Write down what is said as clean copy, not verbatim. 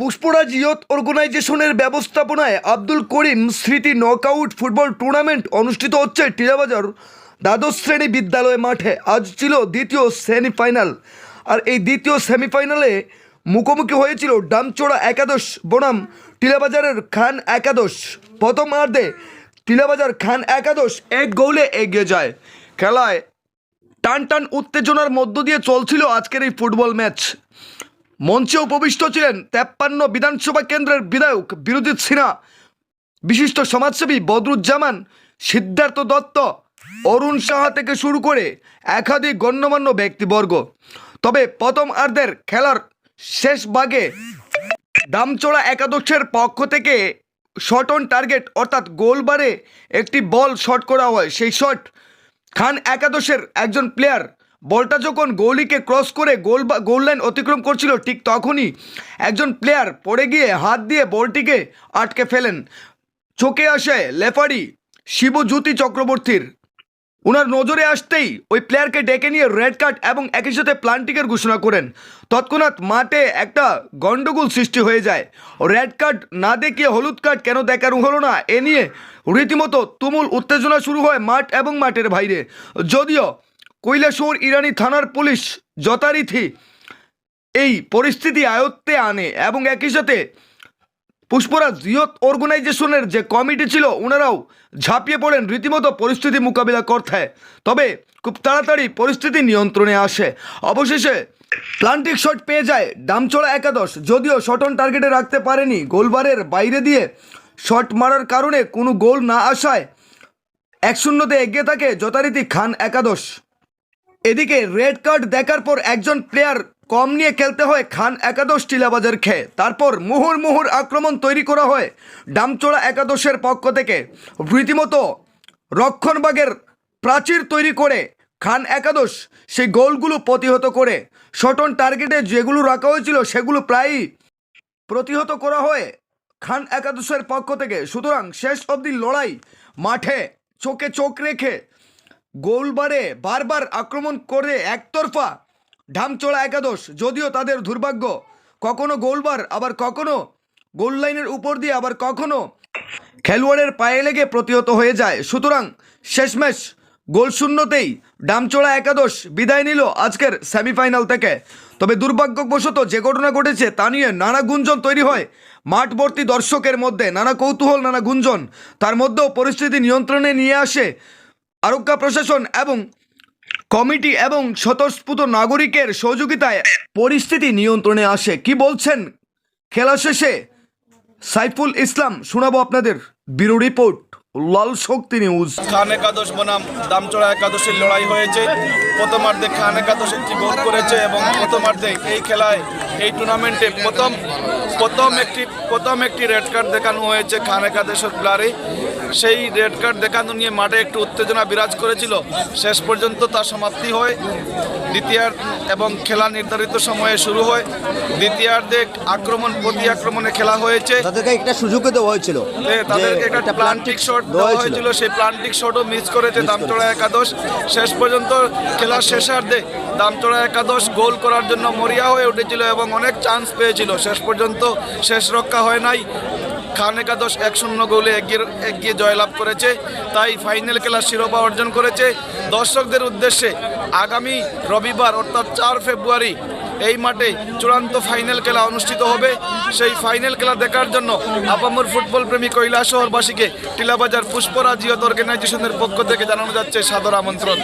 Pushparaj youth অর্গানাইজেশনের ব্যবস্থাপনায় আব্দুল করিম স্মৃতি নকআউট ফুটবল টুর্নামেন্ট অনুষ্ঠিত হচ্ছে টিলাবাজার দ্বাদশ শ্রেণী বিদ্যালয় মাঠে। আজ ছিল দ্বিতীয় সেমিফাইনাল, আর এই দ্বিতীয় সেমিফাইনালে মুখোমুখি হয়েছিল ডামচোড়া একাদশ বনাম টিলাবাজারের খান একাদশ। প্রথমার্ধে টিলাবাজার খান একাদশ 1 গোলে এগিয়ে যায়। খেলায় টান টান উত্তেজনার মধ্য দিয়ে চলছিল আজকের এই ফুটবল ম্যাচ। মঞ্চে উপবিষ্ট ছিলেন 53 বিধানসভা কেন্দ্রের বিধায়ক বিরোজিত সিনহা, বিশিষ্ট সমাজসেবী বদরুজ্জামান, সিদ্ধার্থ দত্ত, অরুণ সাহা থেকে শুরু করে একাধিক গণ্যমান্য ব্যক্তিবর্গ। তবে প্রথমার্ধের খেলার শেষ ভাগে ডামচোড়া একাদশের পক্ষ থেকে শট অন টার্গেট অর্থাৎ গোলবারে একটি বল শট করা হয়। সেই শট খান একাদশের একজন প্লেয়ার বলটা যখন গোলিকে ক্রস করে গোল লাইন অতিক্রম করছিল, ঠিক তখনই একজন প্লেয়ার পড়ে গিয়ে হাত দিয়ে বলটিকে আটকে ফেলেন। চোখে আসে রেফারি শিবজ্যোতি চক্রবর্তীর। ওনার নজরে আসতেই ওই প্লেয়ারকে ডেকে নিয়ে রেড কার্ড এবং একই সাথে প্লান্টিকের ঘোষণা করেন। তৎক্ষণাৎ মাঠে একটা গন্ডগোল সৃষ্টি হয়ে যায়। রেড কার্ড না দেখিয়ে হলুদ কার্ড কেন দেখানো হলো না, এ নিয়ে রীতিমতো তুমুল উত্তেজনা শুরু হয় মাঠ এবং মাঠের বাইরে। যদিও কৈলাসহর ইরানি থানার পুলিশ যথারীতি এই পরিস্থিতি আয়ত্তে আনে এবং একই সাথে পুষ্পরাজ ইয়ুথ অর্গানাইজেশনের যে কমিটি ছিল ওনারাও ঝাঁপিয়ে পড়েন রীতিমতো পরিস্থিতি মোকাবিলা করতে। তবে খুব তাড়াতাড়ি পরিস্থিতি নিয়ন্ত্রণে আসে। অবশেষে প্লান্টিক শট পেয়ে যায় ডামচোড়া একাদশ। যদিও শট অন টার্গেটে রাখতে পারেনি, গোলবারের বাইরে দিয়ে শট মারার কারণে কোনো গোল না আসায় 1-0 এগিয়ে থাকে যথারীতি খান একাদশ। এদিকে রেড কার্ড দেখার পর একজন প্লেয়ার কম নিয়ে খেলতে হয় খান একাদশ টিলাবাজার খেয়ে। তারপর মুহুর্মুহুর আক্রমণ তৈরি করা হয় ডামচোড়া একাদশের পক্ষ থেকে। রীতিমতো রক্ষণভাগের প্রাচীর তৈরি করে খান একাদশ সেই গোলগুলো প্রতিহত করে শট অন টার্গেটে যেগুলো রাখা হয়েছিল সেগুলো প্রায়ই প্রতিহত করা হয় খান একাদশের পক্ষ থেকে। সুতরাং শেষ অবধি লড়াই মাঠে চোখে চোখ রেখে গোলবারে বারবার আক্রমণ করে একতরফা ডামচোড়া একাদশ। যদিও তাদের দুর্ভাগ্য, কখনো গোলবার, আবার কখনো গোল লাইনের উপর দিয়ে, আবার কখনো খেলোয়াড়ের পায়ে লেগে প্রতিহত হয়ে যায়। সুতরাং শেষমেশ গোল শূন্যতেই ডামচোড়া একাদশ বিদায় নিল আজকের সেমিফাইনাল থেকে। তবে দুর্ভাগ্যবশত যে ঘটনা ঘটেছে তা নিয়ে নানা গুঞ্জন তৈরি হয় মাঠ ভর্তি দর্শকের মধ্যে, নানা কৌতূহল, নানা গুঞ্জন। তার মধ্যেও পরিস্থিতি নিয়ন্ত্রণে নিয়ে আসে আরক্ষা প্রশাসন এবং কমিটি এবং স্বতঃস্ফূর্ত নাগরিকের সহযোগিতায় পরিস্থিতি নিয়ন্ত্রণে আসে। কি বলছেন খেলা শেষে সাইফুল ইসলাম, শোনাবো আপনাদের ব্যুরো রিপোর্ট, লাল শক্তি নিউজ। খান একাদশ বনাম ডামচোড়া একাদশের লড়াই হয়েছে। প্রথমার্ধে খান একাদশ একটি গোল করেছে এবং প্রথমার্ধে এই খেলায় এই টুর্নামেন্টে প্রথম একটি রেড কার্ড দেখানো হয়েছে খান একাদশের প্লেয়ারে। সেই রেড কার্ড দেখানো নিয়ে মাঠে একটু উত্তেজনা বিরাজ করেছিল। শেষ পর্যন্ত তার সমাপ্তি হয় দ্বিতীয়ার্ধ এবং খেলা নির্ধারিত সময়ে শুরু হয়। দ্বিতীয়ার্ধে প্রতি আক্রমণে খেলা হয়েছে। তাদেরকে একটা সুযোগ দেওয়া হয়েছিল, তাদেরকে একটা প্লান্টিক শট দেওয়া হয়েছিল। সেই প্লান্টিক শটও মিস করেছে ডামচোড়া একাদশ। শেষ পর্যন্ত খেলার শেষার্ধে ডামচোড়া একাদশ গোল করার জন্য মরিয়া হয়ে উঠেছিল এবং অনেক চান্স পেয়েছিল। শেষ পর্যন্ত শেষ রক্ষা হয় নাই। খান একাদশ 1-0 গোলে এগিয়ে জয়লাভ করেছে, তাই ফাইনাল খেলার শিরোপা অর্জন করেছে। দর্শকদের উদ্দেশ্যে আগামী রবিবার অর্থাৎ 4 ফেব্রুয়ারি এই মাঠে চূড়ান্ত ফাইনাল খেলা অনুষ্ঠিত হবে। সেই ফাইনাল খেলা দেখার জন্য আপামর ফুটবল প্রেমী কৈলাসহরবাসীকে টিলাবাজার পুষ্পরাজ ইয়ুথ অর্গানাইজেশনের পক্ষ থেকে জানানো যাচ্ছে সাদর আমন্ত্রণ।